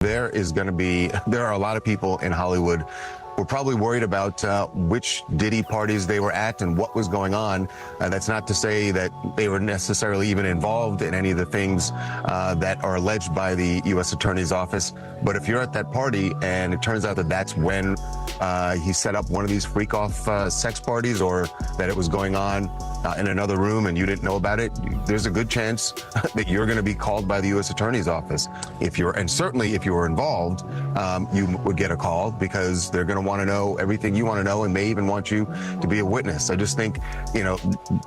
There are a lot of people in Hollywood who are probably worried about which Diddy parties they were at and what was going on. That's not to say that they were necessarily even involved in any of the things that are alleged by the U.S. Attorney's Office. But if you're at that party and it turns out that that's when he set up one of these freak-off sex parties, or that it was going on in another room and you didn't know about it, there's a good chance that you're going to be called by the U.S. Attorney's Office. And certainly if you were involved, you would get a call, because they're going to want to know everything you want to know and may even want you to be a witness. I just think,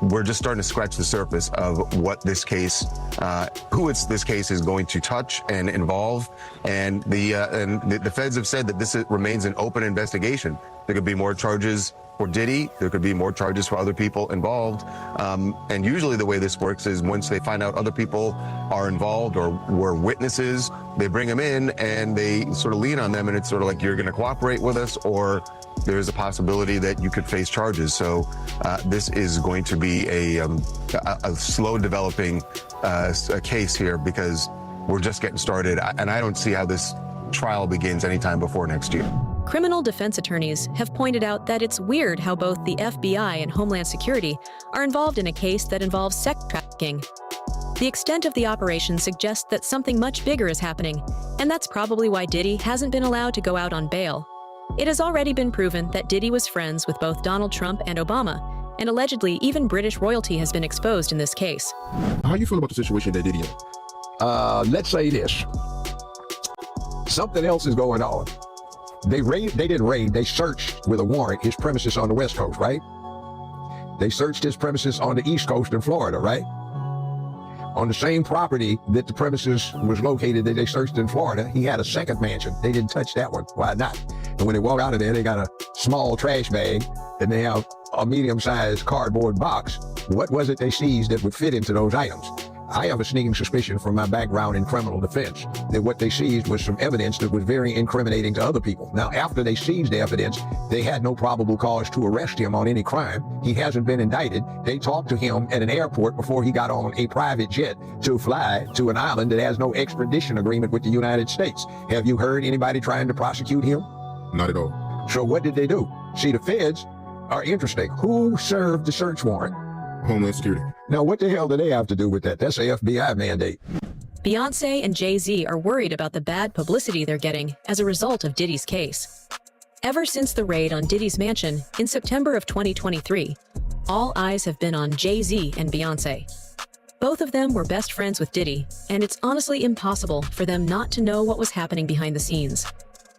we're just starting to scratch the surface of what this case, this case is going to touch and involve. And the feds have said that this remains an open investigation. There could be more charges for Diddy. There could be more charges for other people involved. And usually the way this works is once they find out other people are involved or were witnesses, they bring them in and they sort of lean on them, and it's sort of like, you're going to cooperate with us, or there's a possibility that you could face charges. So this is going to be a slow developing case here, because we're just getting started, and I don't see how this trial begins anytime before next year. Criminal defense attorneys have pointed out that it's weird how both the FBI and Homeland Security are involved in a case that involves sex trafficking. The extent of the operation suggests that something much bigger is happening, and that's probably why Diddy hasn't been allowed to go out on bail. It has already been proven that Diddy was friends with both Donald Trump and Obama, and allegedly even British royalty has been exposed in this case. How do you feel about the situation that Diddy in? Let's say this. Something else is going on. They didn't raid, they searched with a warrant his premises on the West Coast, right? They searched his premises on the East Coast in Florida, right? On the same property that the premises was located that they searched in Florida, he had a second mansion. They didn't touch that one. Why not? And when they walk out of there, they got a small trash bag and they have a medium-sized cardboard box. What was it they seized that would fit into those items? I have a sneaking suspicion from my background in criminal defense that what they seized was some evidence that was very incriminating to other people. Now, after they seized the evidence, they had no probable cause to arrest him on any crime. He hasn't been indicted. They talked to him at an airport before he got on a private jet to fly to an island that has no extradition agreement with the United States. Have you heard anybody trying to prosecute him? Not at all. So what did they do? See, the feds are interesting. Who served the search warrant? Homeland Security. Now, what the hell do they have to do with that? That's a FBI mandate. Beyonce and Jay-Z are worried about the bad publicity they're getting as a result of Diddy's case. Ever since the raid on Diddy's mansion in September of 2023, all eyes have been on Jay-Z and Beyonce. Both of them were best friends with Diddy, and it's honestly impossible for them not to know what was happening behind the scenes.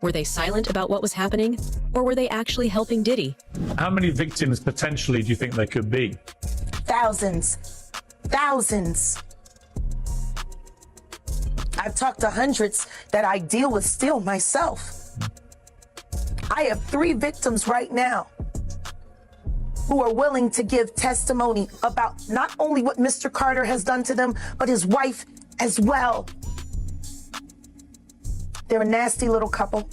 Were they silent about what was happening, or were they actually helping Diddy? How many victims potentially do you think there could be? Thousands. Thousands. I've talked to hundreds that I deal with still myself. I have 3 victims right now who are willing to give testimony about not only what Mr. Carter has done to them, but his wife as well. They're a nasty little couple.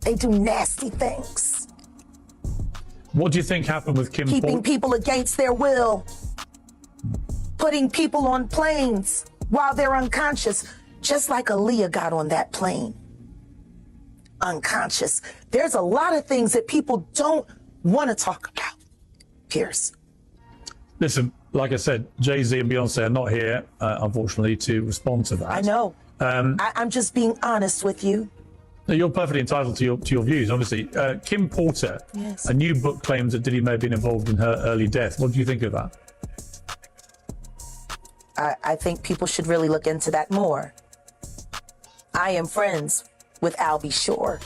They do nasty things. What do you think happened with Kim Porter? Keeping people against their will. Putting people on planes while they're unconscious, just like Aaliyah got on that plane. Unconscious. There's a lot of things that people don't want to talk about, Pierce. Listen, like I said, Jay-Z and Beyonce are not here, unfortunately, to respond to that. I know. I'm just being honest with you. You're perfectly entitled to your views, obviously. Kim Porter, yes. A new book claims that Diddy may have been involved in her early death. What do you think of that? I think people should really look into that more. I am friends with Albie Shore.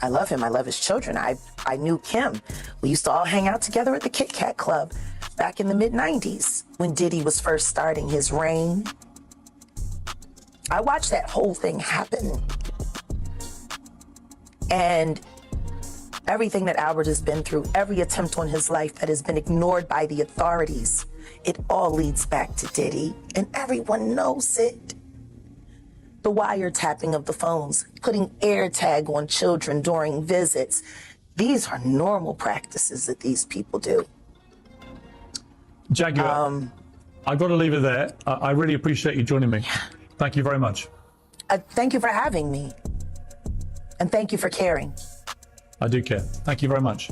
I love him. I love his children. I knew Kim. We used to all hang out together at the Kit Kat Club back in the mid-90s when Diddy was first starting his reign. I watched that whole thing happen. And everything that Albert has been through, every attempt on his life that has been ignored by the authorities, it all leads back to Diddy, and everyone knows it. The wiretapping of the phones, putting AirTag on children during visits. These are normal practices that these people do. Jaguar, I've got to leave it there. I really appreciate you joining me. Thank you very much. thank you for having me. And thank you for caring. I do care. Thank you very much.